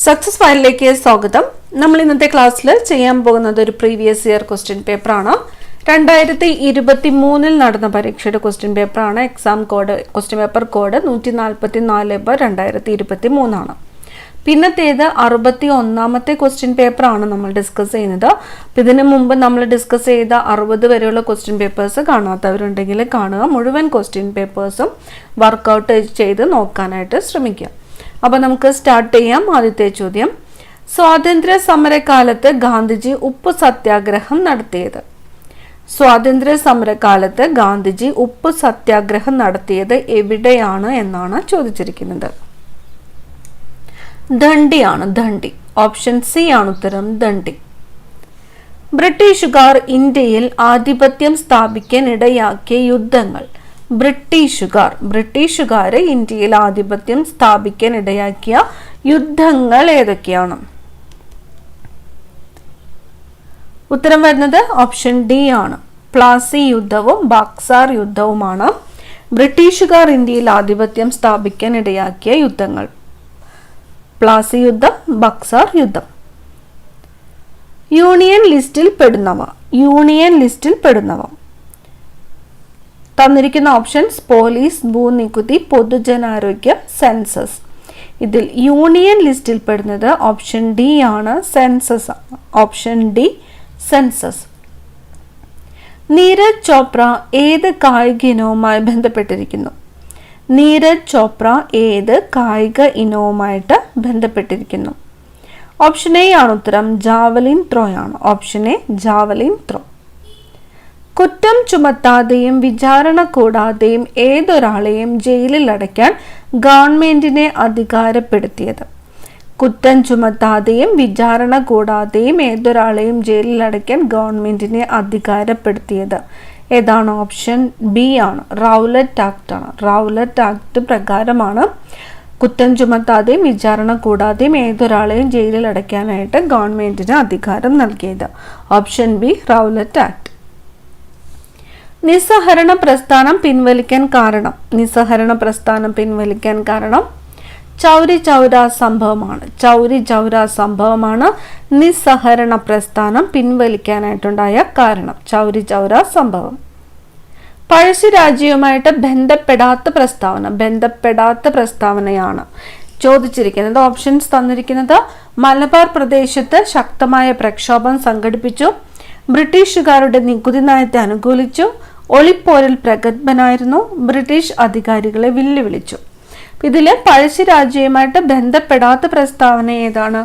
Success ഫയലിലേക്ക് സ്വാഗതം. നമ്മൾ ഇന്നത്തെ ക്ലാസ്സിൽ ചെയ്യാൻ പോകുന്നത് ഒരു പ്രീവിയസ് ഇയർ ക്വസ്റ്റ്യൻ പേപ്പറാണ്. 2023 നടന്ന പരീക്ഷയുടെ ക്വസ്റ്റ്യൻ പേപ്പറാണ്. Exam code question paper code 144/2023 ആണ്. പിന്നത്തേത് 61ാമത്തെ ക്വസ്റ്റ്യൻ പേപ്പറാണ് നമ്മൾ ഡിസ്കസ് ചെയ്യുന്നത്. അപ്പം ഇതിനു മുമ്പ് നമ്മൾ ഡിസ്കസ് ചെയ്ത 60 വരെയുള്ള ക്വസ്റ്റ്യൻ പേപ്പേഴ്സ് കാണാത്തവരുണ്ടെങ്കിൽ കാണുക. മുഴുവൻ ക്വസ്റ്റ്യൻ പേപ്പേഴ്സും വർക്കൗട്ട് ചെയ്ത് നോക്കാനായിട്ട് ശ്രമിക്കുക. അപ്പോൾ നമുക്ക് സ്റ്റാർട്ട് ചെയ്യാം. ആദ്യത്തെ ചോദ്യം, സ്വാതന്ത്ര്യ സമരകാലത്ത് ഗാന്ധിജി ഉപ്പ് സത്യാഗ്രഹം നടത്തിയത്. സ്വാതന്ത്ര്യ സമരകാലത്ത് ഗാന്ധിജി ഉപ്പ് സത്യാഗ്രഹം നടത്തിയത് എവിടെയാണ് എന്നാണ് ചോദിച്ചിരിക്കുന്നത്. ദണ്ഡിയാണ്. ദണ്ഡി. ഓപ്ഷൻ സി ആണ് ഉത്തരം. ദണ്ഡി. ബ്രിട്ടീഷുകാർ ഇന്ത്യയിൽ ആധിപത്യം സ്ഥാപിക്കാൻ ഇടയാക്കിയ യുദ്ധങ്ങൾ. ബ്രിട്ടീഷുകാര് ഇന്ത്യയിൽ ആധിപത്യം സ്ഥാപിക്കാൻ ഇടയാക്കിയ യുദ്ധങ്ങൾ ഏതൊക്കെയാണ്? ഉത്തരം വരുന്നത് ഓപ്ഷൻ ഡി ആണ്. പ്ലാസി യുദ്ധവും ബക്സാർ യുദ്ധവുമാണ് ബ്രിട്ടീഷുകാർ ഇന്ത്യയിൽ ആധിപത്യം സ്ഥാപിക്കാൻ ഇടയാക്കിയ യുദ്ധങ്ങൾ. പ്ലാസി യുദ്ധം, ബക്സാർ യുദ്ധം. യൂണിയൻ ലിസ്റ്റിൽ പെടുന്നവ. തന്നിരിക്കുന്ന ഓപ്ഷൻസ് പോലീസ്, ഭൂനികുതി, പൊതുജനാരോഗ്യ, സെൻസസ്. ഇതിൽ യൂണിയൻ ലിസ്റ്റിൽ പെടുന്നത് ഓപ്ഷൻ ഡി ആണ്, census. Option D, census. Neeraj Chopra ഏത് കായിക ഇനവുമായി ബന്ധപ്പെട്ടിരിക്കുന്നു? നീരജ് ചോപ്ര ഏത് കായിക ഇനവുമായിട്ട് ബന്ധപ്പെട്ടിരിക്കുന്നു? ഓപ്ഷൻ എ ആണ് ഉത്തരം. ജാവലിൻ ത്രോ ആണ്. Option A, javelin throw. കുറ്റം ചുമത്താതെയും വിചാരണ കൂടാതെയും ഏതൊരാളെയും ജയിലിൽ അടയ്ക്കാൻ ഗവൺമെന്റിനെ അധികാരപ്പെടുത്തിയത്. കുറ്റം ചുമത്താതെയും വിചാരണ കൂടാതെയും ഏതൊരാളെയും ജയിലിൽ അടയ്ക്കാൻ ഗവൺമെന്റിനെ അധികാരപ്പെടുത്തിയത് ഏതാണ്? ഓപ്ഷൻ ബി ആണ്. റൗലറ്റ് ആക്ട് ആണ്. റൗലറ്റ് ആക്ട് പ്രകാരമാണ് കുറ്റം ചുമത്താതെയും വിചാരണ കൂടാതെയും ഏതൊരാളെയും ജയിലിൽ അടയ്ക്കാനായിട്ട് ഗവൺമെന്റിന് അധികാരം നൽകിയത്. Option B, Rowlatt Act. നിസ്സഹരണ പ്രസ്ഥാനം പിൻവലിക്കാൻ കാരണം ചൗരി ചൗര സംഭവമാണ് നിസ്സഹരണ പ്രസ്ഥാനം പിൻവലിക്കാനായിട്ടുണ്ടായ കാരണം. ചൗരി ചൗര സംഭവം. പഴശ്ശിരാജയുമായിട്ട് ബന്ധപ്പെടാത്ത പ്രസ്താവനയാണ് ചോദിച്ചിരിക്കുന്നത്. ഓപ്ഷൻസ് തന്നിരിക്കുന്നത് മലബാർ പ്രദേശത്ത് ശക്തമായ പ്രക്ഷോഭം സംഘടിപ്പിച്ചു, ബ്രിട്ടീഷുകാരുടെ നികുതി നയത്തെ അനുകൂലിച്ചു, ഒളിപ്പോരിൽ പ്രഗത്ഭനായിരുന്നു, ബ്രിട്ടീഷ് അധികാരികളെ വെല്ലുവിളിച്ചു. ഇതില് പഴശ്ശിരാജയുമായിട്ട് ബന്ധപ്പെടാത്ത പ്രസ്താവന ഏതാണ്?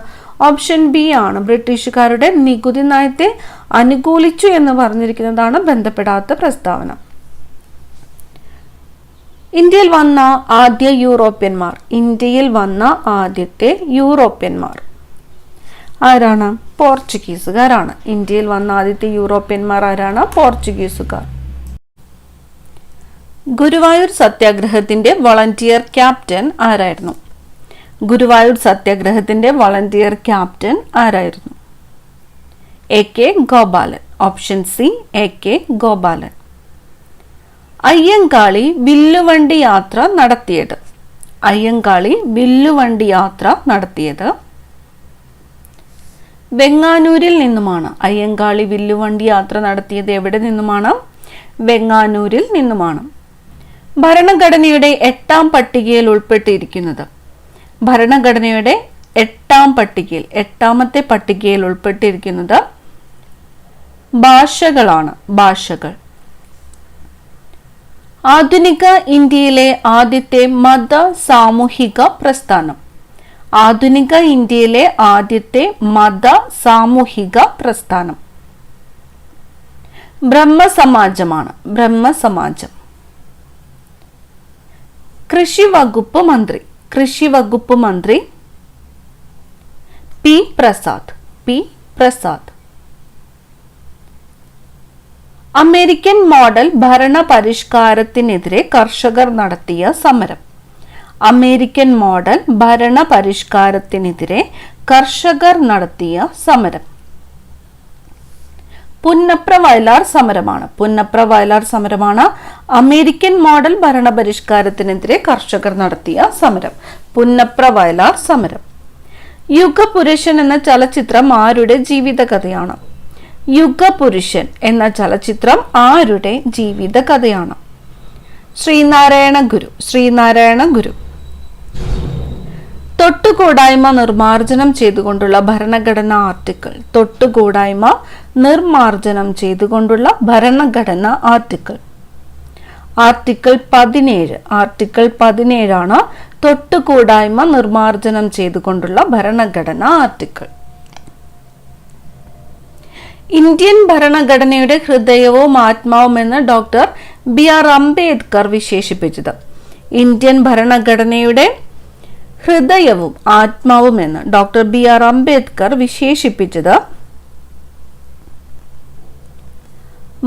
ഓപ്ഷൻ ബി ആണ്. ബ്രിട്ടീഷുകാരുടെ നികുതി നയത്തെ അനുകൂലിച്ചു എന്ന് പറഞ്ഞിരിക്കുന്നതാണ് ബന്ധപ്പെടാത്ത പ്രസ്താവന. ഇന്ത്യയിൽ വന്ന ആദ്യത്തെ യൂറോപ്യന്മാർ ആരാണ്? പോർച്ചുഗീസുകാരാണ്. ഇന്ത്യയിൽ വന്ന ആദ്യത്തെ യൂറോപ്യന്മാർ ആരാണ്? പോർച്ചുഗീസുകാർ. ഗുരുവായൂർ സത്യാഗ്രഹത്തിന്റെ വളണ്ടിയർ ക്യാപ്റ്റൻ ആരായിരുന്നു? A K Gopalan. Option C, A K Gopalan. Ayyankali വില്ലുവണ്ടി യാത്ര നടത്തിയത് വെങ്ങാനൂരിൽ നിന്നുമാണ്. അയ്യങ്കാളി വില്ലുവണ്ടി യാത്ര നടത്തിയത് എവിടെ നിന്നുമാണ്? വെങ്ങാനൂരിൽ നിന്നുമാണ്. ഭരണഘടനയുടെ 8ാം പട്ടികയിൽ ഉൾപ്പെട്ടിരിക്കുന്നത്. ഭരണഘടനയുടെ 8ാമത്തെ പട്ടികയിൽ ഉൾപ്പെട്ടിരിക്കുന്നത് ഭാഷകളാണ്. ഭാഷകൾ. ആധുനിക ഇന്ത്യയിലെ ആദ്യത്തെ മത സാമൂഹിക പ്രസ്ഥാനം. ബ്രഹ്മസമാജമാണ്. ബ്രഹ്മസമാജം. കൃഷി വകുപ്പ് മന്ത്രി പി പ്രസാദ്. അമേരിക്കൻ മോഡൽ ഭരണ പരിഷ്കാരത്തിനെതിരെ കർഷകർ നടത്തിയ സമരം. പുന്നപ്ര വയലാർ സമരമാണ് അമേരിക്കൻ മോഡൽ ഭരണപരിഷ്കാരത്തിനെതിരെ കർഷകർ നടത്തിയ സമരം. പുന്നപ്ര വയലാർ സമരം. യുഗപുരുഷൻ എന്ന ചലച്ചിത്രം ആരുടെ ജീവിതകഥയാണ്? യുഗപുരുഷൻ എന്ന ചലച്ചിത്രം ആരുടെ ജീവിതകഥയാണ്? ശ്രീനാരായണ ഗുരു. തൊട്ടുകൂടായ്മ നിർമാർജനം ചെയ്തുകൊണ്ടുള്ള ഭരണഘടനാ ആർട്ടിക്കിൾ. തൊട്ടുകൂടായ്മ നിർമാർജനം ചെയ്തുകൊണ്ടുള്ള ഭരണഘടനാ ആർട്ടിക്കിൾ. ആർട്ടിക്കിൾ 17. ആർട്ടിക്കിൾ 17 ആണ് തൊട്ടുകൂടായ്മ നിർമാർജനം ചെയ്തുകൊണ്ടുള്ള ഭരണഘടനാ ആർട്ടിക്കിൾ. ഇന്ത്യൻ ഭരണഘടനയുടെ ഹൃദയവും ആത്മാവും എന്ന് ഡോക്ടർ BR അംബേദ്കർ വിശേഷിപ്പിച്ചത്. ഇന്ത്യൻ ഭരണഘടനയുടെ ഹൃദയവും ആത്മാവും എന്ന് ഡോക്ടർ BR അംബേദ്കർ വിശേഷിപ്പിച്ചത്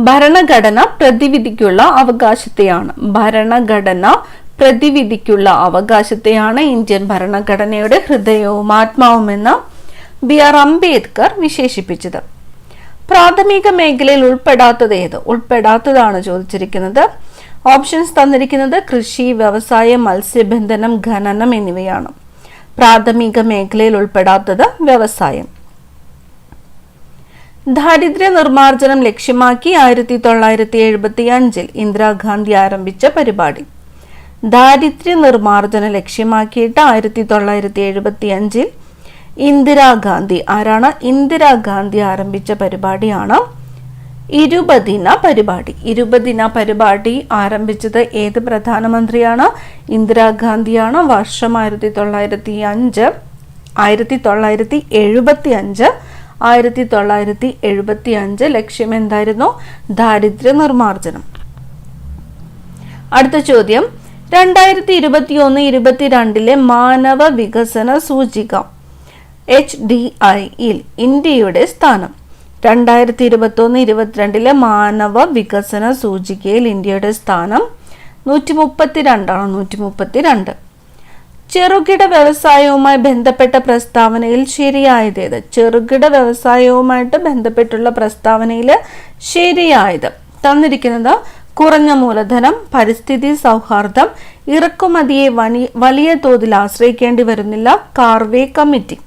ഭരണഘടന പ്രതിവിധിക്കുള്ള അവകാശത്തെയാണ്. ഭരണഘടന പ്രതിവിധിക്കുള്ള അവകാശത്തെയാണ് ഇന്ത്യൻ ഭരണഘടനയുടെ ഹൃദയവും ആത്മാവും എന്ന് BR അംബേദ്കർ വിശേഷിപ്പിച്ചത്. പ്രാഥമിക മേഖലയിൽ ഉൾപ്പെടാത്തതാണ് ചോദിച്ചിരിക്കുന്നത്. ഓപ്ഷൻസ് തന്നിരിക്കുന്നത് കൃഷി, വ്യവസായം, മത്സ്യബന്ധനം, ഖനനം എന്നിവയാണ്. പ്രാഥമിക മേഖലയിൽ ഉൾപ്പെടാത്തത് വ്യവസായം. ദാരിദ്ര്യ നിർമാർജനം ലക്ഷ്യമാക്കി 1975 ഇന്ദിരാഗാന്ധി ആരംഭിച്ച പരിപാടി. ദാരിദ്ര്യ നിർമാർജനം ലക്ഷ്യമാക്കിയിട്ട് 1975 ഇന്ദിരാഗാന്ധി ആരംഭിച്ച പരിപാടിയാണ് ഇരുപതിന പരിപാടി. ഇരുപതിന പരിപാടി ആരംഭിച്ചത് ഏത് പ്രധാനമന്ത്രിയാണ്? ഇന്ദിരാഗാന്ധിയാണ്. വർഷം 1975. 1975 ലക്ഷ്യം എന്തായിരുന്നു? ദാരിദ്ര്യ നിർമാർജനം. അടുത്ത ചോദ്യം, 2021-22 മാനവ വികസന സൂചിക HDI-യിൽ ഇന്ത്യയുടെ സ്ഥാനം. 2021-22 മാനവ വികസന സൂചികയിൽ ഇന്ത്യയുടെ സ്ഥാനം 132. ചെറുകിട വ്യവസായവുമായി ബന്ധപ്പെട്ട പ്രസ്താവനയിൽ ശരിയായതേത്? ചെറുകിട വ്യവസായവുമായിട്ട് ബന്ധപ്പെട്ടുള്ള പ്രസ്താവനയിൽ ശരിയായത് തന്നിരിക്കുന്നത് കുറഞ്ഞ മൂലധനം, പരിസ്ഥിതി സൗഹാർദ്ദം, ഇറക്കുമതിയെ വലിയ തോതിൽ ആശ്രയിക്കേണ്ടി വരുന്നില്ല, കാർവേ കമ്മിറ്റി.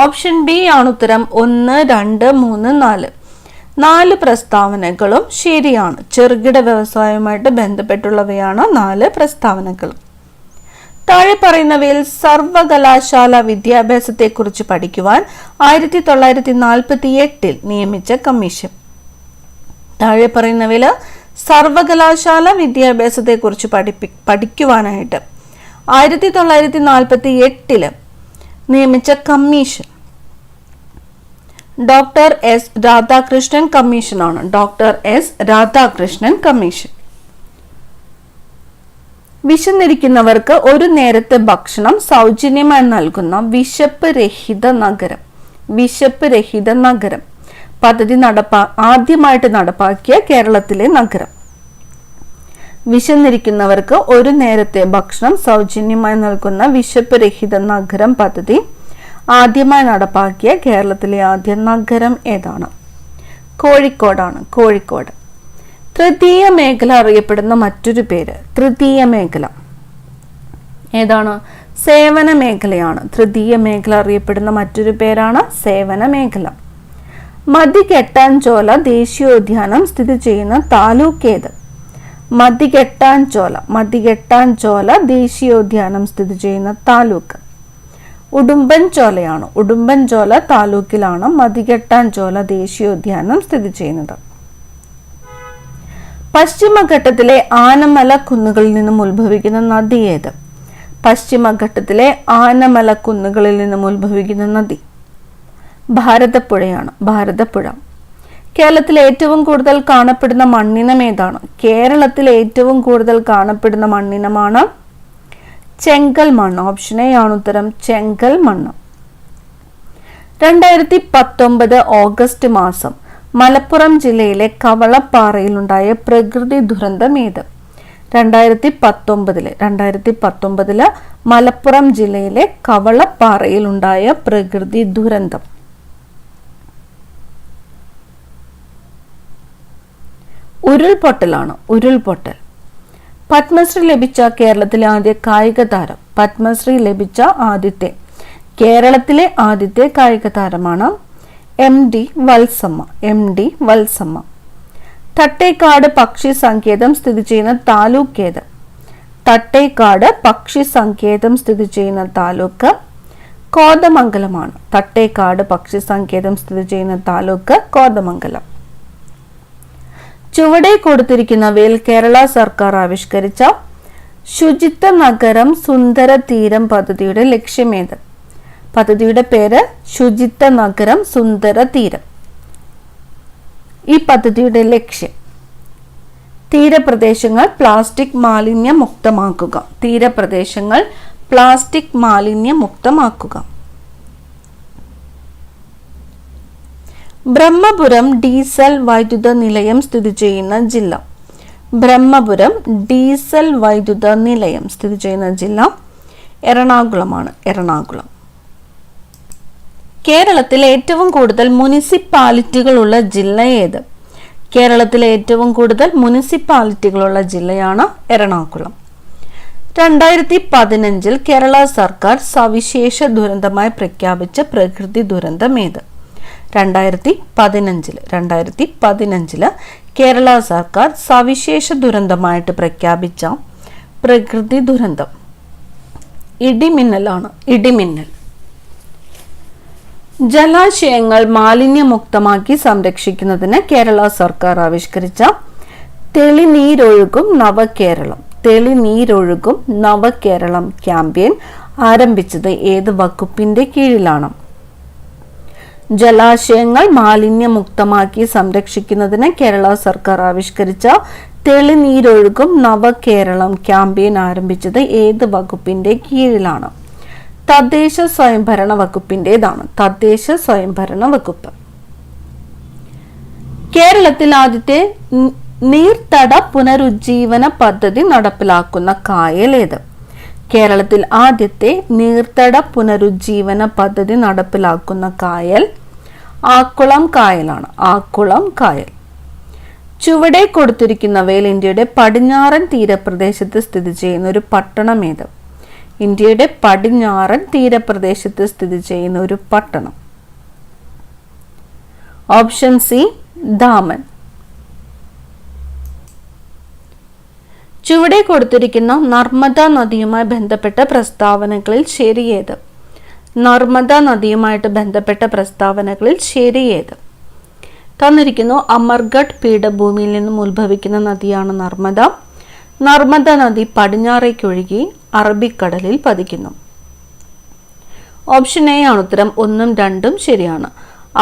ഓപ്ഷൻ ബി ആണ് ഉത്തരം. 1, 2, 3, 4. 4 പ്രസ്താവനകളും ശരിയാണ്. ചെറുകിട വ്യവസായവുമായിട്ട് ബന്ധപ്പെട്ടുള്ളവയാണ് 4 പ്രസ്താവനകൾ. താഴെ പറയുന്നവയിൽ സർവകലാശാല വിദ്യാഭ്യാസത്തെക്കുറിച്ച് പഠിക്കുവാൻ 1948 നിയമിച്ച കമ്മീഷൻ. താഴെ പറയുന്നവയിൽ സർവകലാശാല വിദ്യാഭ്യാസത്തെക്കുറിച്ച് പഠിക്കുവാനായിട്ട് 1948 നിയമിച്ച കമ്മീഷൻ ഡോക്ടർ S രാധാകൃഷ്ണൻ കമ്മീഷനാണ്. ഡോക്ടർ S രാധാകൃഷ്ണൻ കമ്മീഷൻ. വിശന്നിരിക്കുന്നവർക്ക് ഒരു നേരത്തെ ഭക്ഷണം സൗജന്യമായി നൽകുന്ന വിശപ്പ് രഹിത നഗരം പദ്ധതി ആദ്യമായിട്ട് നടപ്പാക്കിയ കേരളത്തിലെ നഗരം. വിശന്നിരിക്കുന്നവർക്ക് ഒരു നേരത്തെ ഭക്ഷണം സൗജന്യമായി നൽകുന്ന വിശപ്പ് രഹിത നഗരം പദ്ധതി ആദ്യമായി നടപ്പാക്കിയ കേരളത്തിലെ ആദ്യ നഗരം ഏതാണ്? കോഴിക്കോടാണ്. കോഴിക്കോട്. തൃതീയ മേഖല അറിയപ്പെടുന്ന മറ്റൊരു പേര്. തൃതീയ മേഖല ഏതാണ്? സേവന മേഖലയാണ്. തൃതീയ മേഖല അറിയപ്പെടുന്ന മറ്റൊരു പേരാണ് സേവന മേഖല. മതികെട്ടാൻചോല ദേശീയോദ്യാനം സ്ഥിതി ചെയ്യുന്ന താലൂക്ക് ഏത്? മതികെട്ടാൻചോല ദേശീയോദ്യാനം സ്ഥിതി ചെയ്യുന്ന താലൂക്ക് ഉടുമ്പൻചോലയാണ്. ഉടുമ്പൻചോല താലൂക്കിലാണ് മതികെട്ടാൻചോല ദേശീയോദ്യാനം സ്ഥിതി ചെയ്യുന്നത്. പശ്ചിമഘട്ടത്തിലെ ആനമല കുന്നുകളിൽ നിന്നും ഉത്ഭവിക്കുന്ന നദി ഏത്? പശ്ചിമഘട്ടത്തിലെ ആനമല കുന്നുകളിൽ നിന്നും ഉത്ഭവിക്കുന്ന നദി ഭാരതപ്പുഴയാണ്. ഭാരതപ്പുഴ. കേരളത്തിൽ ഏറ്റവും കൂടുതൽ കാണപ്പെടുന്ന മണ്ണിനം ഏതാണ്? കേരളത്തിൽ ഏറ്റവും കൂടുതൽ കാണപ്പെടുന്ന മണ്ണിനമാണ് ചെങ്കൽ മണ്ണ്. ഓപ്ഷൻ എ ആണ് ഉത്തരം. ചെങ്കൽ മണ്ണ്. 2019 ഓഗസ്റ്റ് മാസം മലപ്പുറം ജില്ലയിലെ കവളപ്പാറയിലുണ്ടായ പ്രകൃതി ദുരന്തം ഏത്? 2019 മലപ്പുറം ജില്ലയിലെ കവളപ്പാറയിലുണ്ടായ പ്രകൃതി ദുരന്തം ഉരുൾപൊട്ടലാണ്. ഉരുൾപൊട്ടൽ. പത്മശ്രീ ലഭിച്ച കേരളത്തിലെ ആദ്യ കായിക താരം പത്മശ്രീ ലഭിച്ച ആദ്യത്തെ കേരളത്തിലെ ആദ്യത്തെ കായിക താരമാണ് MD വത്സമ്മ. തട്ടേക്കാട് പക്ഷി സങ്കേതം സ്ഥിതി ചെയ്യുന്ന താലൂക്ക് ഏത്? തട്ടേക്കാട് പക്ഷി സങ്കേതം സ്ഥിതി ചെയ്യുന്ന താലൂക്ക് കോതമംഗലമാണ്. തട്ടേക്കാട് പക്ഷി സങ്കേതം സ്ഥിതി ചെയ്യുന്ന താലൂക്ക് കോതമംഗലം. ചുവടെ കൊടുത്തിരിക്കുന്നവയിൽ കേരള സർക്കാർ ആവിഷ്കരിച്ച ശുചിത്വ നഗരം സുന്ദര തീരം പദ്ധതിയുടെ ലക്ഷ്യമേത്? പദ്ധതിയുടെ പേര് ശുചിത്വ നഗരം സുന്ദര തീരം. ഈ പദ്ധതിയുടെ ലക്ഷ്യം തീരപ്രദേശങ്ങൾ പ്ലാസ്റ്റിക് മാലിന്യ മുക്തമാക്കുക. തീരപ്രദേശങ്ങൾ പ്ലാസ്റ്റിക് മാലിന്യ മുക്തമാക്കുക. ബ്രഹ്മപുരം ഡീസൽ വൈദ്യുത നിലയം സ്ഥിതി ചെയ്യുന്ന ജില്ല. ബ്രഹ്മപുരം ഡീസൽ വൈദ്യുത നിലയം സ്ഥിതി ചെയ്യുന്ന ജില്ല എറണാകുളമാണ്. എറണാകുളം. കേരളത്തിൽ ഏറ്റവും കൂടുതൽ മുനിസിപ്പാലിറ്റികളുള്ള ജില്ല ഏത്? കേരളത്തിലെ ഏറ്റവും കൂടുതൽ മുനിസിപ്പാലിറ്റികളുള്ള ജില്ലയാണ് എറണാകുളം. 2015 കേരള സർക്കാർ സവിശേഷ ദുരന്തമായി പ്രഖ്യാപിച്ച പ്രകൃതി ദുരന്തം ഏത്? 2015 കേരള സർക്കാർ സവിശേഷ ദുരന്തമായിട്ട് പ്രഖ്യാപിച്ച പ്രകൃതി ദുരന്തം ഇടിമിന്നലാണ്. ഇടിമിന്നൽ. ജലാശയങ്ങൾ മാലിന്യമുക്തമാക്കി സംരക്ഷിക്കുന്നതിന് കേരള സർക്കാർ ആവിഷ്കരിച്ച തെളിനീരൊഴുകും നവകേരളം ക്യാമ്പയിൻ ആരംഭിച്ചത് ഏത് വകുപ്പിന്റെ കീഴിലാണ്? ജലാശയങ്ങൾ മാലിന്യമുക്തമാക്കി സംരക്ഷിക്കുന്നതിന് കേരള സർക്കാർ ആവിഷ്കരിച്ച തെളിനീരൊഴുകും നവകേരളം ക്യാമ്പയിൻ ആരംഭിച്ചത് ഏത് വകുപ്പിന്റെ കീഴിലാണ്? തദ്ദേശ സ്വയംഭരണ വകുപ്പിന്റേതാണ്. തദ്ദേശ സ്വയംഭരണ വകുപ്പ്. കേരളത്തിൽ ആദ്യത്തെ നീർത്തട പുനരുജ്ജീവന പദ്ധതി നടപ്പിലാക്കുന്ന കായൽ ഏത്? കേരളത്തിൽ ആദ്യത്തെ നീർത്തട പുനരുജ്ജീവന പദ്ധതി നടപ്പിലാക്കുന്ന കായൽ ആക്കുളം കായലാണ്. ആക്കുളം കായൽ. ചുവടെ കൊടുത്തിരിക്കുന്നവയിൽ ഇന്ത്യയുടെ പടിഞ്ഞാറൻ തീരപ്രദേശത്ത് സ്ഥിതി ചെയ്യുന്ന ഒരു പട്ടണം ഏത്? ഇന്ത്യയുടെ പടിഞ്ഞാറൻ തീരപ്രദേശത്ത് സ്ഥിതി ചെയ്യുന്ന ഒരു പട്ടണം. Option C Daman. ചുവടെ കൊടുത്തിരിക്കുന്ന നർമ്മദ നദിയുമായി ബന്ധപ്പെട്ട പ്രസ്താവനകളിൽ ശരിയേത്? നർമ്മദ നദിയുമായിട്ട് ബന്ധപ്പെട്ട പ്രസ്താവനകളിൽ ശരിയേത്? തന്നിരിക്കുന്നു അമർഗഡ് പീഠഭൂമിയിൽ നിന്നും ഉത്ഭവിക്കുന്ന നദിയാണ് നർമ്മദ. നർമ്മദ നദി പടിഞ്ഞാറേക്കൊഴുകി അറബിക്കടലിൽ പതിക്കുന്നു. ഓപ്ഷൻ എ ആണ് ഉത്തരം. 1ഉം 2ഉം ശരിയാണ്.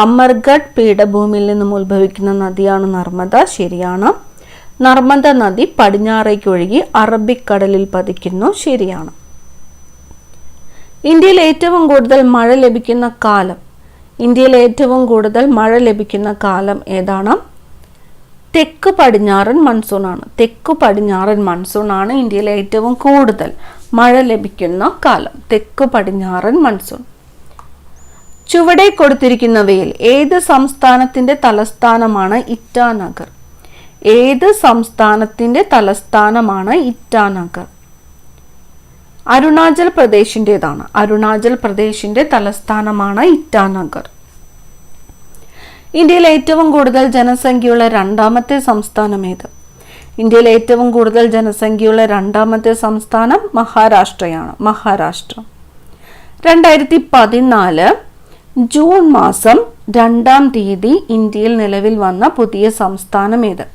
അമർഗഡ് പീഠഭൂമിയിൽ നിന്നും ഉത്ഭവിക്കുന്ന നദിയാണ് നർമ്മദ. ശരിയാണ്. നർമ്മദ നദി പടിഞ്ഞാറേക്കൊഴുകി അറബിക്കടലിൽ പതിക്കുന്നു. ശരിയാണ്. ഇന്ത്യയിൽ ഏറ്റവും കൂടുതൽ മഴ ലഭിക്കുന്ന കാലം. ഇന്ത്യയിൽ ഏറ്റവും കൂടുതൽ മഴ ലഭിക്കുന്ന കാലം ഏതാണ്? തെക്ക് പടിഞ്ഞാറൻ മൺസൂണാണ്. തെക്ക് പടിഞ്ഞാറൻ മൺസൂണാണ് ഇന്ത്യയിൽ ഏറ്റവും കൂടുതൽ മഴ ലഭിക്കുന്ന കാലം. തെക്ക് പടിഞ്ഞാറൻ മൺസൂൺ. ചുവടെ കൊടുത്തിരിക്കുന്നവയിൽ ഏത് സംസ്ഥാനത്തിന്റെ തലസ്ഥാനമാണ് ഇറ്റാനഗർ? ഏത് സംസ്ഥാനത്തിന്റെ തലസ്ഥാനമാണ് ഇറ്റാനഗർ? അരുണാചൽ പ്രദേശിൻ്റെതാണ്. അരുണാചൽ പ്രദേശിന്റെ തലസ്ഥാനമാണ് ഇറ്റാനഗർ. ഇന്ത്യയിൽ ഏറ്റവും കൂടുതൽ ജനസംഖ്യയുള്ള രണ്ടാമത്തെ സംസ്ഥാനം ഏത്? ഇന്ത്യയിൽ ഏറ്റവും കൂടുതൽ ജനസംഖ്യയുള്ള രണ്ടാമത്തെ സംസ്ഥാനം മഹാരാഷ്ട്രയാണ്. മഹാരാഷ്ട്ര. 2014 ജൂൺ മാസം 2-ാം തീയതി ഇന്ത്യയിൽ നിലവിൽ വന്ന പുതിയ സംസ്ഥാനം ഏത്?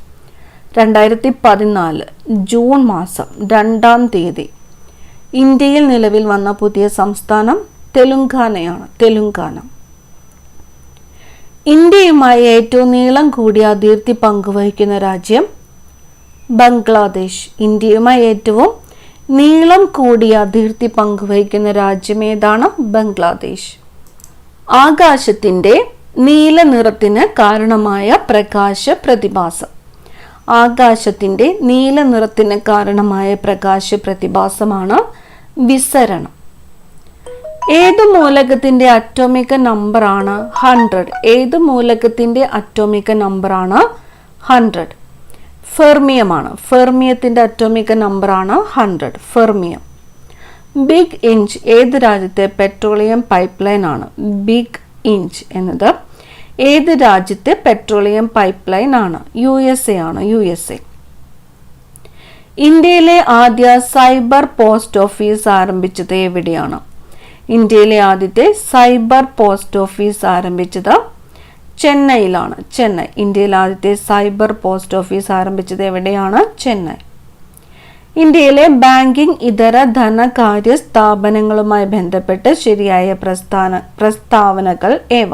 2014 ജൂൺ മാസം 2-ാം തീയതി ഇന്ത്യയിൽ നിലവിൽ വന്ന പുതിയ സംസ്ഥാനം തെലുങ്കാനയാണ്. തെലുങ്കാന. ഇന്ത്യയുമായി ഏറ്റവും നീളം കൂടിയ അതിർത്തി പങ്കുവഹിക്കുന്ന രാജ്യം ബംഗ്ലാദേശ്. ഇന്ത്യയുമായി ഏറ്റവും നീളം കൂടിയ അതിർത്തി പങ്കുവഹിക്കുന്ന രാജ്യം ഏതാണ്? ബംഗ്ലാദേശ്. ആകാശത്തിന്റെ നീല നിറത്തിന് കാരണമായ പ്രകാശ പ്രതിഭാസം. ആകാശത്തിന്റെ നീല നിറത്തിന് കാരണമായ പ്രകാശ പ്രതിഭാസമാണ് വിസരണം. ഏത് മൂലകത്തിന്റെ അറ്റോമിക നമ്പറാണ് 100? ഏത് മൂലകത്തിന്റെ അറ്റോമിക നമ്പറാണ് 100? ഫെർമിയമാണ്. ഫെർമിയത്തിന്റെ അറ്റോമിക നമ്പറാണ് 100. ഫെർമിയം. ബിഗ് ഇഞ്ച് ഏത് രാജ്യത്തെ പെട്രോളിയം പൈപ്പ് ലൈൻ ആണ്? ബിഗ് ഇഞ്ച് എന്നത് ഏത് രാജ്യത്തെ പെട്രോളിയം പൈപ്പ് ലൈൻ ആണ്? USA ആണ്, USA. ഇന്ത്യയിലെ ആദ്യ സൈബർ പോസ്റ്റ് ഓഫീസ് ആരംഭിച്ചത് എവിടെയാണ്? ഇന്ത്യയിലെ ആദ്യത്തെ സൈബർ പോസ്റ്റ് ഓഫീസ് ആരംഭിച്ചത് ചെന്നൈയിലാണ്. ചെന്നൈ. ഇന്ത്യയിലെ ആദ്യത്തെ സൈബർ പോസ്റ്റ് ഓഫീസ് ആരംഭിച്ചത് എവിടെയാണ്? ചെന്നൈ. ഇന്ത്യയിലെ ബാങ്കിംഗ് ഇതര ധനകാര്യ സ്ഥാപനങ്ങളുമായി ബന്ധപ്പെട്ട് ശരിയായ പ്രസ്താവനകൾ ഏവ?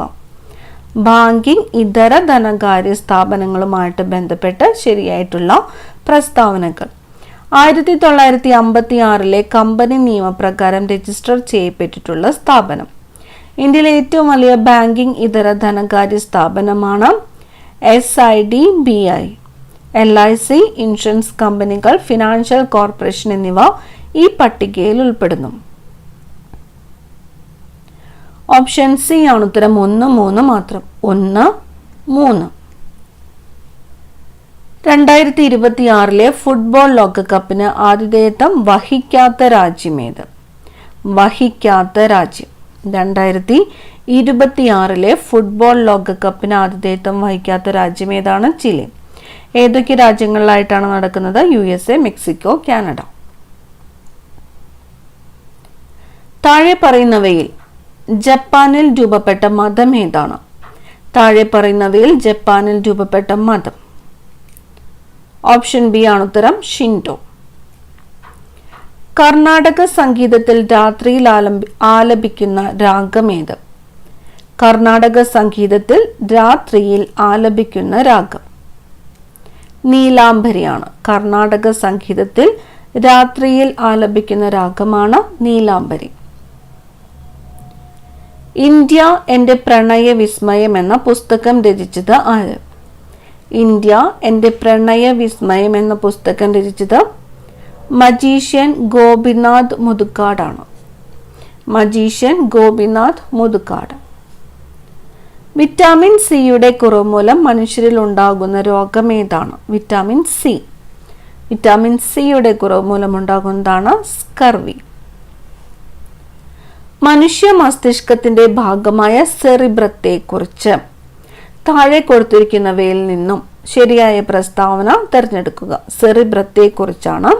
ബാങ്കിംഗ് ഇതര ധനകാര്യ സ്ഥാപനങ്ങളുമായിട്ട് ബന്ധപ്പെട്ട് ശരിയായിട്ടുള്ള പ്രസ്താവനകൾ. 1956 കമ്പനി നിയമപ്രകാരം രജിസ്റ്റർ ചെയ്യപ്പെട്ടിട്ടുള്ള സ്ഥാപനം. ഇന്ത്യയിലെ ഏറ്റവും വലിയ ബാങ്കിംഗ് ഇതര ധനകാര്യ സ്ഥാപനമാണ് SIDBI. LIC, ഇൻഷുറൻസ് കമ്പനികൾ, ഫിനാൻഷ്യൽ കോർപ്പറേഷൻ എന്നിവ ഈ പട്ടികയിൽ ഉൾപ്പെടുന്നു. ഓപ്ഷൻ സി ആണ് ഉത്തരം. 1, 3 മാത്രം. 1, 3. 2026 ഫുട്ബോൾ ലോകകപ്പിന് ആതിഥേയത്വം വഹിക്കാത്ത രാജ്യമേത്? വഹിക്കാത്ത രാജ്യം. 2026 ഫുട്ബോൾ ലോകകപ്പിന് ആതിഥേയത്വം വഹിക്കാത്ത രാജ്യം ഏതാണ്? ചിലി. ഏതൊക്കെ രാജ്യങ്ങളിലായിട്ടാണ് നടക്കുന്നത്? USA, Mexico, Canada. താഴെ പറയുന്നവയിൽ ജപ്പാനിൽ രൂപപ്പെട്ട മതം ഏതാണ്? താഴെ പറയുന്നവയിൽ ജപ്പാനിൽ രൂപപ്പെട്ട മതം. ഓപ്ഷൻ ബി ആണ് ഉത്തരം. ഷിൻഡോ. കർണാടക സംഗീതത്തിൽ രാത്രിയിൽ ആലപിക്കുന്ന രാഗം ഏത്? കർണാടക സംഗീതത്തിൽ രാത്രിയിൽ ആലപിക്കുന്ന രാഗം നീലാംബരിയാണ്. കർണാടക സംഗീതത്തിൽ രാത്രിയിൽ ആലപിക്കുന്ന രാഗമാണ് നീലാംബരി. ഇന്ത്യ എന്റെ പ്രണയ വിസ്മയം എന്ന പുസ്തകം രചിച്ചത് ആര്? ഇന്ത്യ എന്റെ പ്രണയ വിസ്മയം എന്ന പുസ്തകം രചിച്ചത് മജീഷ്യൻ ഗോപിനാഥ് മുതുകാടാണ്. മജീഷ്യൻ ഗോപിനാഥ് മുതുകാട്. വിറ്റാമിൻ സിയുടെ കുറവ് മൂലം മനുഷ്യരിൽ ഉണ്ടാകുന്ന രോഗം ഏതാണ്? Vitamin C. വിറ്റാമിൻ സിയുടെ കുറവ് മൂലം ഉണ്ടാകുന്നതാണ് സ്കർവി. മനുഷ്യ മസ്തിഷ്കത്തിന്റെ ഭാഗമായ സെറിബ്രത്തെ കുറിച്ച് താഴെ കൊടുത്തിരിക്കുന്നവയിൽ നിന്നും ശരിയായ പ്രസ്താവന തിരഞ്ഞെടുക്കുക. സെറിബ്രത്തെ കുറിച്ചാണ്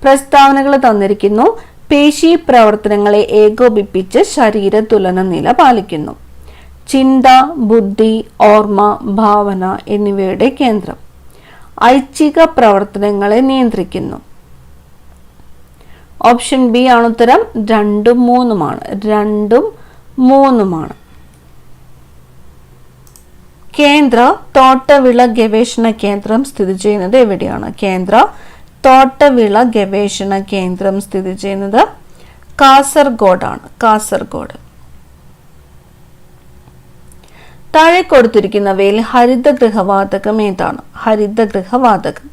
പ്രസ്താവനകൾ തന്നിരിക്കുന്നു. പേശി പ്രവർത്തനങ്ങളെ ഏകോപിപ്പിച്ച് ശരീര തുലന നില പാലിക്കുന്നു. ചിന്ത, ബുദ്ധി, ഓർമ്മ, ഭാവന എന്നിവയുടെ കേന്ദ്രം. ഐച്ഛിക പ്രവർത്തനങ്ങളെ നിയന്ത്രിക്കുന്നു. ഓപ്ഷൻ ബി ആണ് ഉത്തരം. 2, 3 2, 3. കേന്ദ്ര തോട്ടവിള ഗവേഷണ കേന്ദ്രം സ്ഥിതി ചെയ്യുന്നത് എവിടെയാണ്? കേന്ദ്ര തോട്ടവിള ഗവേഷണ കേന്ദ്രം സ്ഥിതി ചെയ്യുന്നത് കാസർഗോഡാണ്. കാസർഗോഡ്. താഴെ കൊടുത്തിരിക്കുന്നവയിൽ ഹരിതഗൃഹവാതകം ഏതാണ്? ഹരിതഗൃഹവാതകം.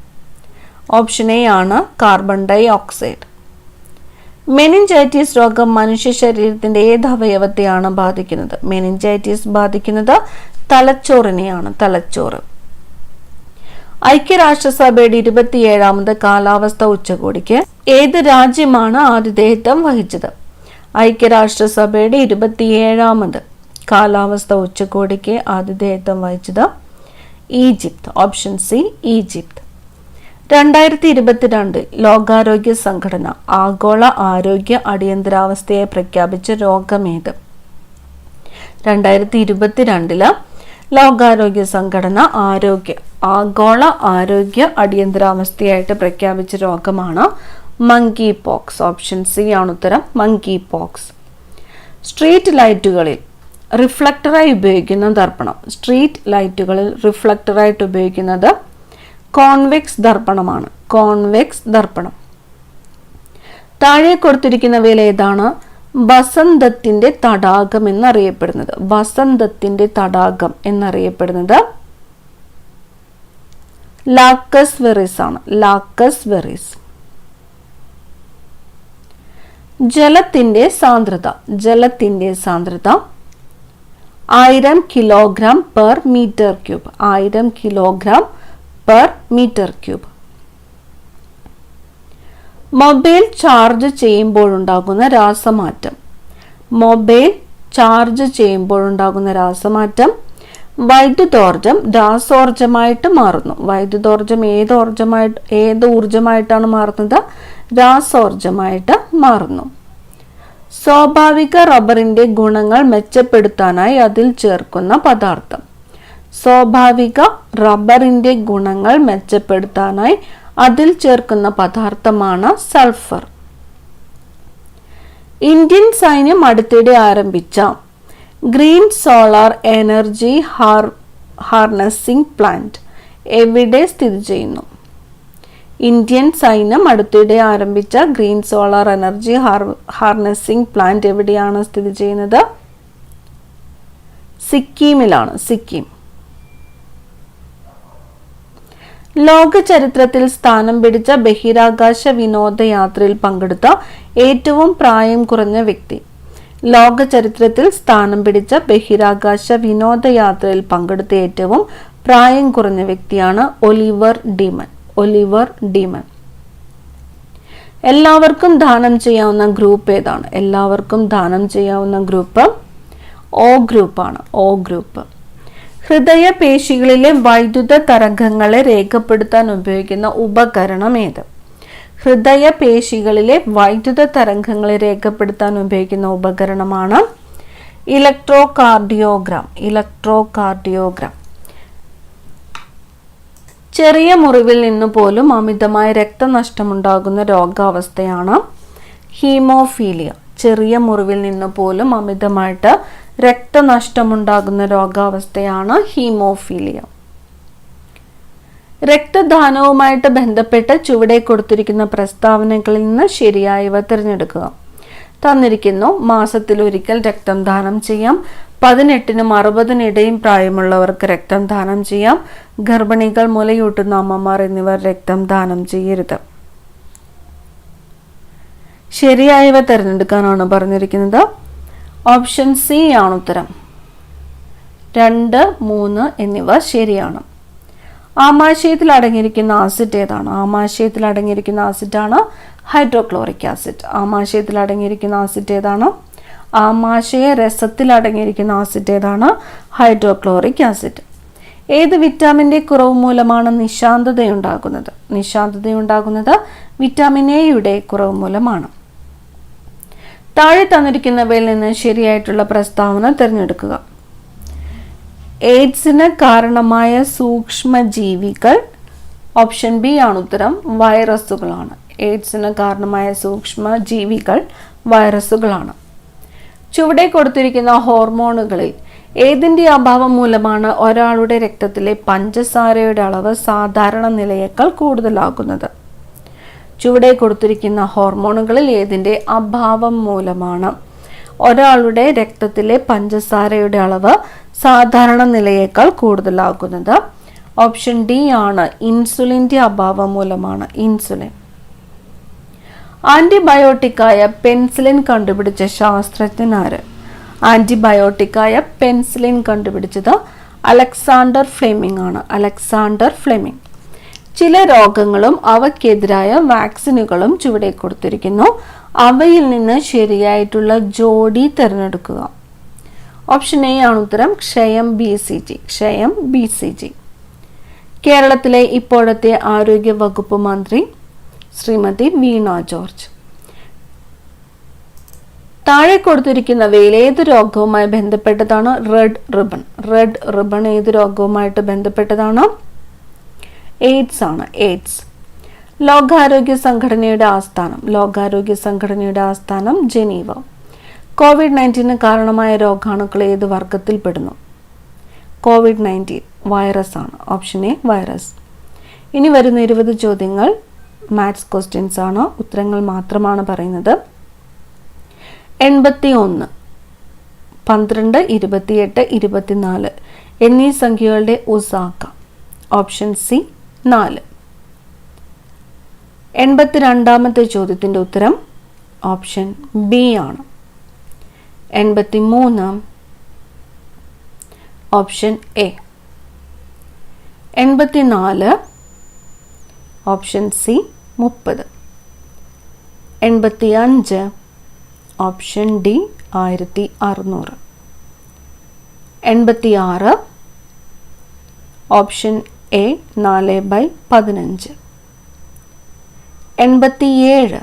ഓപ്ഷൻ എ ആണ് കാർബൺ ഡൈ ഓക്സൈഡ്. മെനിഞ്ചൈറ്റിസ് രോഗം മനുഷ്യ ശരീരത്തിന്റെ ഏത് അവയവത്തെയാണ് ബാധിക്കുന്നത്? മെനിഞ്ചൈറ്റിസ് ബാധിക്കുന്നത് തലച്ചോറിനെയാണ്. തലച്ചോറ്. ഐക്യരാഷ്ട്രസഭയുടെ 27ാമത് കാലാവസ്ഥ ഉച്ചകോടിക്ക് ഏത് രാജ്യമാണ് ആതിഥേയത്വം വഹിച്ചത്? ഐക്യരാഷ്ട്രസഭയുടെ 27ാമത് കാലാവസ്ഥ ഉച്ചകോടിക്ക് ആതിഥേയത്വം വഹിച്ചത് ഈജിപ്ത്. Option C Egypt. 2022 ലോകാരോഗ്യ സംഘടന ആഗോള ആരോഗ്യ അടിയന്തരാവസ്ഥയെ പ്രഖ്യാപിച്ച രോഗമേത്? 2022 ലോകാരോഗ്യ സംഘടന ആഗോള ആരോഗ്യ അടിയന്തരാവസ്ഥയായിട്ട് പ്രഖ്യാപിച്ച രോഗമാണ് മങ്കി പോക്സ്. ഓപ്ഷൻ സി ആണ് ഉത്തരം. Monkey pox. സ്ട്രീറ്റ് ലൈറ്റുകളിൽ റിഫ്ലക്ടറായി ഉപയോഗിക്കുന്ന ദർപ്പണം. സ്ട്രീറ്റ് ലൈറ്റുകളിൽ റിഫ്ലക്ടറായിട്ട് ഉപയോഗിക്കുന്നത് കോൺവെക്സ് ദർപ്പണമാണ്. കോൺവെക്സ് ദർപ്പണം. താഴെ കൊടുത്തിരിക്കുന്നവയിൽ ഏതാണ് വസന്തത്തിന്റെ തടാകം എന്നറിയപ്പെടുന്നത്? വസന്തത്തിന്റെ തടാകം എന്നറിയപ്പെടുന്നത് ലാക്കസ് വെറിസ് ആണ്. ലാക്കസ് വെറിസ്. ജലത്തിന്റെ സാന്ദ്രത. ജലത്തിന്റെ സാന്ദ്രത 1000 kilogram per metre cube. 1000 kilogram per metre cube. Mobile charge ചെയ്യുമ്പോഴുണ്ടാകുന്ന രാസമാറ്റം. മൊബൈൽ ചാർജ് ചെയ്യുമ്പോഴുണ്ടാകുന്ന രാസമാറ്റം. വൈദ്യുതോർജം രാസോർജമായിട്ട് മാറുന്നു. വൈദ്യുതോർജം ഏത് ഊർജമായിട്ടാണ് മാറുന്നത്? രാസോർജമായിട്ട് മാറുന്നു. സ്വാഭാവിക റബ്ബറിന്റെ ഗുണങ്ങൾ മെച്ചപ്പെടുത്താനായി അതിൽ ചേർക്കുന്ന പദാർത്ഥം. സ്വാഭാവിക റബ്ബറിന്റെ ഗുണങ്ങൾ മെച്ചപ്പെടുത്താനായി അതിൽ ചേർക്കുന്ന പദാർത്ഥമാണ് സൾഫർ. ഇന്ത്യൻ സൈന്യം അടുത്തിടെ ആരംഭിച്ച green solar energy harnessing plant എവിടെ സ്ഥിതി ചെയ്യുന്നു? ഇന്ത്യൻ സൈന്യം അടുത്തിടെ ആരംഭിച്ച green solar energy harnessing plant എവിടെയാണ് സ്ഥിതി ചെയ്യുന്നത്? സിക്കിമിലാണ്. സിക്കിം. ലോക ചരിത്രത്തിൽ സ്ഥാനം പിടിച്ച ബഹിരാകാശ വിനോദയാത്രയിൽ പങ്കെടുത്ത ഏറ്റവും പ്രായം കുറഞ്ഞ വ്യക്തി. ലോക ചരിത്രത്തിൽ സ്ഥാനം പിടിച്ച ബഹിരാകാശ വിനോദയാത്രയിൽ പങ്കെടുത്ത ഏറ്റവും പ്രായം കുറഞ്ഞ വ്യക്തിയാണ് ഒലിവർ ഡീമൻ. Oliver demon. എല്ലാവർക്കും ദാനം ചെയ്യാവുന്ന ഗ്രൂപ്പ് ഏതാണ്? എല്ലാവർക്കും ദാനം ചെയ്യാവുന്ന ഗ്രൂപ്പ് O ഗ്രൂപ്പാണ്. O group. ഹൃദയപേശികളിലെ വൈദ്യുത തരംഗങ്ങളെ രേഖപ്പെടുത്താൻ ഉപയോഗിക്കുന്ന ഉപകരണം ഏത്? ഹൃദയപേശികളിലെ വൈദ്യുത തരംഗങ്ങളെ രേഖപ്പെടുത്താൻ ഉപയോഗിക്കുന്ന ഉപകരണമാണ് ഇലക്ട്രോകാർഡിയോഗ്രാം. ഇലക്ട്രോകാർഡിയോഗ്രാം. ചെറിയ മുറിവിൽ നിന്ന് പോലും അമിതമായ രക്തനഷ്ടമുണ്ടാകുന്ന രോഗാവസ്ഥയാണ് ഹീമോഫീലിയ. ചെറിയ മുറിവിൽ നിന്ന് പോലും അമിതമായിട്ട് രക്തനഷ്ടമുണ്ടാകുന്ന രോഗാവസ്ഥയാണ് ഹീമോഫീലിയ. രക്തദാനവുമായിട്ട് ബന്ധപ്പെട്ട് ചുവടെ കൊടുത്തിരിക്കുന്ന പ്രസ്താവനകളിൽ നിന്ന് ശരിയായവ തിരഞ്ഞെടുക്കുക. തന്നിരിക്കുന്നു: മാസത്തിലൊരിക്കൽ രക്തം ദാനം ചെയ്യാം. 18-നും 60-നും ഇടയും പ്രായമുള്ളവർക്ക് രക്തം ദാനം ചെയ്യാം. ഗർഭിണികൾ, മുലയൂട്ടുന്ന അമ്മമാർ എന്നിവർ രക്തം ദാനം ചെയ്യരുത്. ശരിയായവ തിരഞ്ഞെടുക്കാനാണ് പറഞ്ഞിരിക്കുന്നത്. ഓപ്ഷൻ സി ആണ് ഉത്തരം. 2, 3 എന്നിവ ശരിയാണ്. ആമാശയത്തിൽ അടങ്ങിയിരിക്കുന്ന ആസിഡ് ഏതാണ്? ആമാശയത്തിൽ അടങ്ങിയിരിക്കുന്ന ആസിഡാണ് ഹൈഡ്രോക്ലോറിക് ആസിഡ്. ആമാശയത്തിൽ അടങ്ങിയിരിക്കുന്ന ആസിഡ് ഏതാണ്? ആമാശയ രസത്തിൽ അടങ്ങിയിരിക്കുന്ന ആസിഡ് ഏതാണ്? Hydrochloric acid. ഏത് വിറ്റാമിൻ്റെ കുറവ് മൂലമാണ് നിശാന്തതയുണ്ടാകുന്നത്? നിശാന്തതയുണ്ടാകുന്നത് വിറ്റാമിൻ എയുടെ കുറവ് മൂലമാണ്. താഴെ തന്നിരിക്കുന്നവയിൽ നിന്ന് ശരിയായിട്ടുള്ള പ്രസ്താവന തിരഞ്ഞെടുക്കുക. എയ്ഡ്സിന് കാരണമായ സൂക്ഷ്മജീവികൾ. ഓപ്ഷൻ ബി ആണ് ഉത്തരം. വൈറസുകളാണ്. എയ്ഡ്സിന് കാരണമായ സൂക്ഷ്മജീവികൾ വൈറസുകളാണ്. ചുവടെ കൊടുത്തിരിക്കുന്ന ഹോർമോണുകളിൽ ഏതിൻ്റെ അഭാവം മൂലമാണ് ഒരാളുടെ രക്തത്തിലെ പഞ്ചസാരയുടെ അളവ് സാധാരണ നിലയേക്കാൾ കൂടുതലാകുന്നത്? ചുവടെ കൊടുത്തിരിക്കുന്ന ഹോർമോണുകളിൽ ഏതിൻ്റെ അഭാവം മൂലമാണ് ഒരാളുടെ രക്തത്തിലെ പഞ്ചസാരയുടെ അളവ് സാധാരണ നിലയേക്കാൾ കൂടുതലാകുന്നത്? ഓപ്ഷൻ ഡി ആണ്. ഇൻസുലിൻ്റെ അഭാവം മൂലമാണ്. ഇൻസുലിൻ. ആന്റിബയോട്ടിക്കായ പെൻസിലിൻ കണ്ടുപിടിച്ച ശാസ്ത്രജ്ഞൻ ആര്? ആന്റിബയോട്ടിക്കായ പെൻസിലിൻ കണ്ടുപിടിച്ചത് അലക്സാണ്ടർ ഫ്ലെമിംഗ് ആണ്. Alexander Fleming. ചില രോഗങ്ങളും അവയ്ക്കെതിരായ വാക്സിനുകളും ചുവടെ കൊടുത്തിരിക്കുന്നു. അവയിൽ നിന്ന് ശരിയായിട്ടുള്ള ജോഡി തിരഞ്ഞെടുക്കുക. ഓപ്ഷൻ എ ആണ് ഉത്തരം. ക്ഷയം, BCG. ക്ഷയം, BCG. കേരളത്തിലെ ഇപ്പോഴത്തെ ആരോഗ്യ വകുപ്പ് മന്ത്രി ശ്രീമതി വീണ ജോർജ്. താഴെ കൊടുത്തിരിക്കുന്നവയിൽ ഏത് രോഗവുമായി ബന്ധപ്പെട്ടതാണ് റെഡ് റിബൺ? റെഡ് റിബൺ ഏത് രോഗവുമായിട്ട് ബന്ധപ്പെട്ടതാണ്? എയ്ഡ്സ് ആണ്. എയ്ഡ്സ്. ലോകാരോഗ്യ സംഘടനയുടെ ആസ്ഥാനം. ലോകാരോഗ്യ സംഘടനയുടെ ആസ്ഥാനം ജനീവ. COVID-19 കാരണമായ രോഗാണുക്കൾ ഏത് വർഗത്തിൽപ്പെടുന്നു? COVID-19 വൈറസ് ആണ്. Option A virus. ഇനി വരുന്ന 20 ചോദ്യങ്ങൾ മാത്സ് ക്വസ്റ്റ്യൻസ് ആണ്. ഉത്തരങ്ങൾ മാത്രമാണ് പറയുന്നത്. 81, 12, 28, 24 എന്നീ സംഖ്യകളുടെ ഉസാക്ക. Option C 4. 82ാമത്തെ ചോദ്യത്തിൻ്റെ ഉത്തരം ഓപ്ഷൻ ബി ആണ്. 83 option A. 84 option C 30. 85 option D 1600. 86 option A 4/15. 87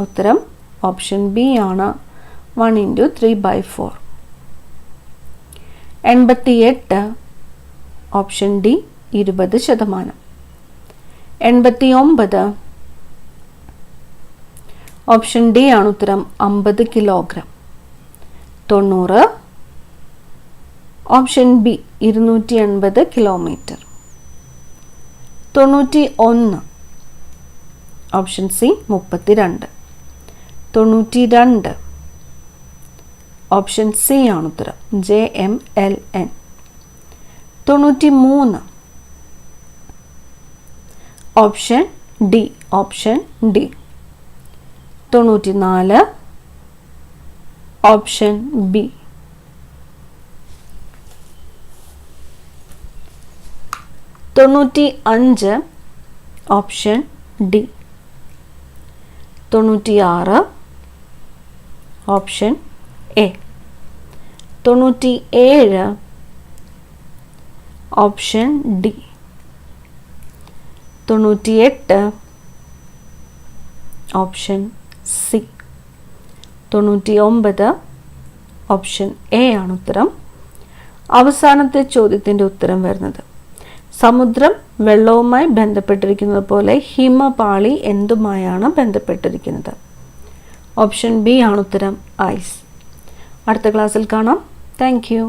ഉത്തരം ഓപ്ഷൻ ബി ആണ് 1 × 3/4. 88 ഓപ്ഷൻ ഡി 20%. 89 ഓപ്ഷൻ ഡി ആണ് ഉത്തരം 50 kilogram. 90 option B 280 kilometre. 91 option C 32. 92 option C ആണ് ഉത്തരം JMLN. 93 option D 94 option B. 95 option D. 96 option A. 97 option D. 98 option C. 99 option A ആണ് ഉത്തരം. അവസാനത്തെ ചോദ്യത്തിൻ്റെ ഉത്തരം വരുന്നത് സമുദ്രം വെള്ളവുമായി ബന്ധപ്പെട്ടിരിക്കുന്നത് പോലെ ഹിമപാളി എന്തുമായാണ് ബന്ധപ്പെട്ടിരിക്കുന്നത്? ഓപ്ഷൻ ബി ആണ് ഉത്തരം ഐസ്. അടുത്ത ക്ലാസ്സിൽ കാണാം. Thank you.